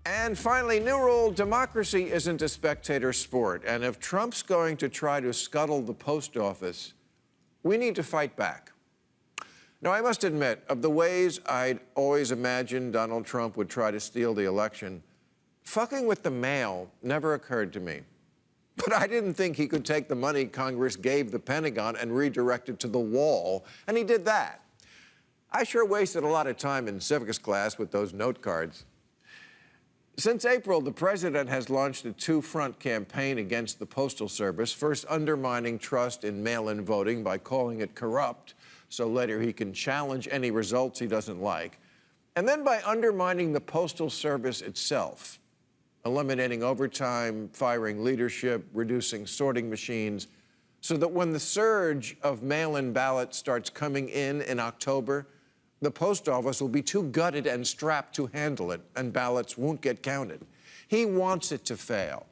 And finally, new rule, democracy isn't a spectator sport. And if Trump's going to try to scuttle the post office, we need to fight back. Now, I must admit, of the ways I'd always imagined Donald Trump would try to steal the election, fucking with the mail never occurred to me. But I didn't think he could take the money Congress gave the Pentagon and redirect it to the wall, and he did that. I sure wasted a lot of time in civics class with those note cards. Since April, the president has launched a two-front campaign against the Postal Service, first undermining trust in mail-in voting by calling it corrupt, so later he can challenge any results he doesn't like, and then by undermining the Postal Service itself, eliminating overtime, firing leadership, reducing sorting machines, so that when the surge of mail-in ballots starts coming in October, the post office will be too gutted and strapped to handle it, and ballots won't get counted. He wants it to fail.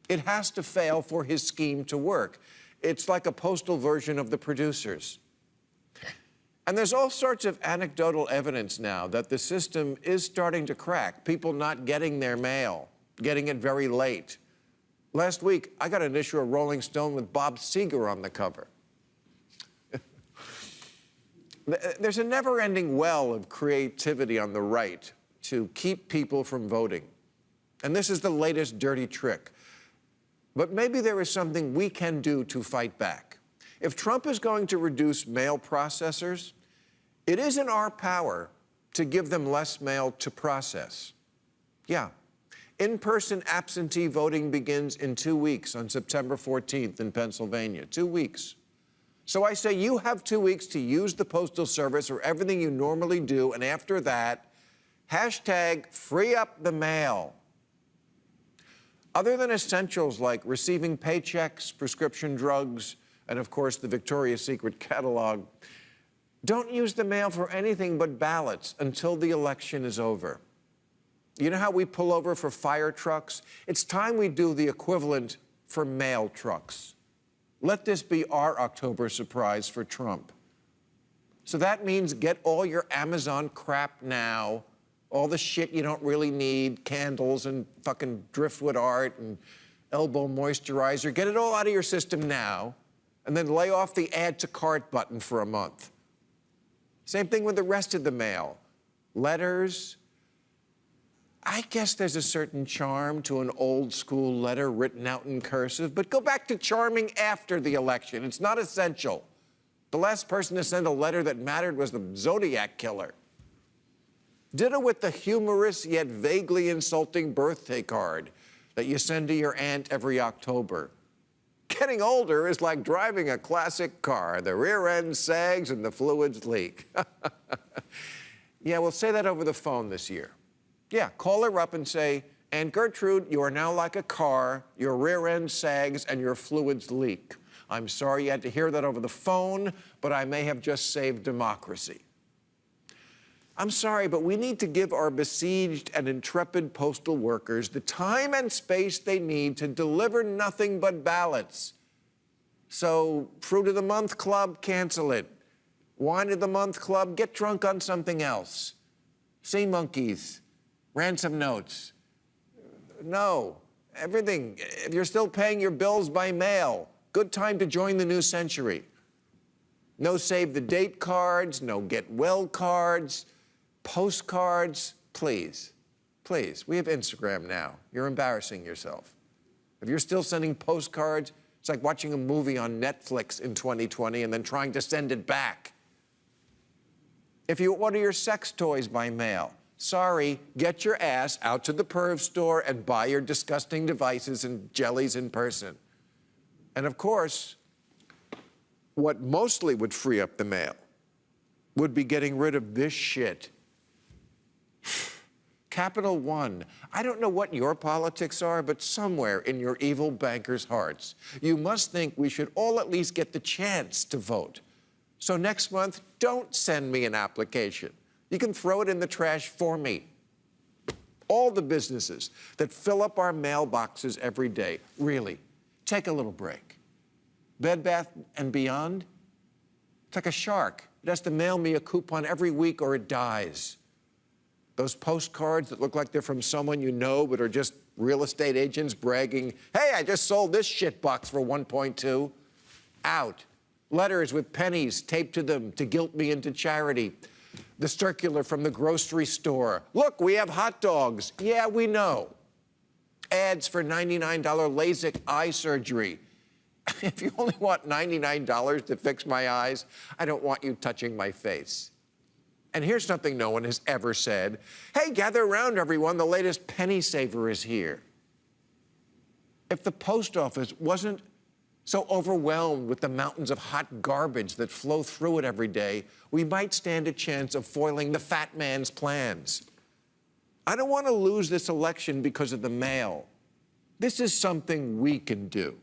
It has to fail for his scheme to work. It's like a postal version of The Producers. And there's all sorts of anecdotal evidence now that the system is starting to crack. People not getting their mail, getting it very late. Last week, I got an issue of Rolling Stone with Bob Seger on the cover. There's a never-ending well of creativity on the right to keep people from voting. And this is the latest dirty trick. But maybe there is something we can do to fight back. If Trump is going to reduce mail processors, it is in our power to give them less mail to process. Yeah. In-person absentee voting begins in 2 weeks on September 14th in Pennsylvania. 2 weeks. So I say you have 2 weeks to use the Postal Service or everything you normally do, and after that, hashtag free up the mail. Other than essentials like receiving paychecks, prescription drugs, and of course the Victoria's Secret catalog, don't use the mail for anything but ballots until the election is over. You know how we pull over for fire trucks? It's time we do the equivalent for mail trucks. Let this be our October surprise for Trump. So that means get all your Amazon crap now, all the shit you don't really need, candles and fucking driftwood art and elbow moisturizer, get it all out of your system now, and then lay off the add to cart button for a month. Same thing with the rest of the mail. Letters. I guess there's a certain charm to an old school letter written out in cursive, but go back to charming after the election. It's not essential. The last person to send a letter that mattered was the Zodiac killer. Ditto with the humorous yet vaguely insulting birthday card that you send to your aunt every October. Getting older is like driving a classic car. The rear end sags and the fluids leak. Yeah, we'll say that over the phone this year. Yeah, call her up and say, Aunt Gertrude, you are now like a car, your rear end sags and your fluids leak. I'm sorry you had to hear that over the phone, but I may have just saved democracy. I'm sorry, but we need to give our besieged and intrepid postal workers the time and space they need to deliver nothing but ballots. So, Fruit of the Month Club, cancel it. Wine of the Month Club, get drunk on something else. Sea monkeys. Ransom notes. No, everything. If you're still paying your bills by mail, good time to join the new century. No save the date cards, no get well cards, postcards. Please, please, we have Instagram now. You're embarrassing yourself. If you're still sending postcards, it's like watching a movie on Netflix in 2020 and then trying to send it back. If you order your sex toys by mail, sorry, get your ass out to the perv store and buy your disgusting devices and jellies in person. And of course, what mostly would free up the mail would be getting rid of this shit. Capital One. I don't know what your politics are, but somewhere in your evil bankers' hearts, you must think we should all at least get the chance to vote. So next month, don't send me an application. You can throw it in the trash for me. All the businesses that fill up our mailboxes every day, really, take a little break. Bed Bath & Beyond, it's like a shark. It has to mail me a coupon every week or it dies. Those postcards that look like they're from someone you know but are just real estate agents bragging, hey, I just sold this shit box for 1.2. Out. Letters with pennies taped to them to guilt me into charity. The circular from the grocery store. Look, we have hot dogs. Yeah, we know. Ads for $99 LASIK eye surgery. If you only want $99 to fix my eyes, I don't want you touching my face. And here's something no one has ever said. Hey, gather around, everyone. The latest penny saver is here. If the post office wasn't so overwhelmed with the mountains of hot garbage that flow through it every day, we might stand a chance of foiling the fat man's plans. I don't want to lose this election because of the mail. This is something we can do.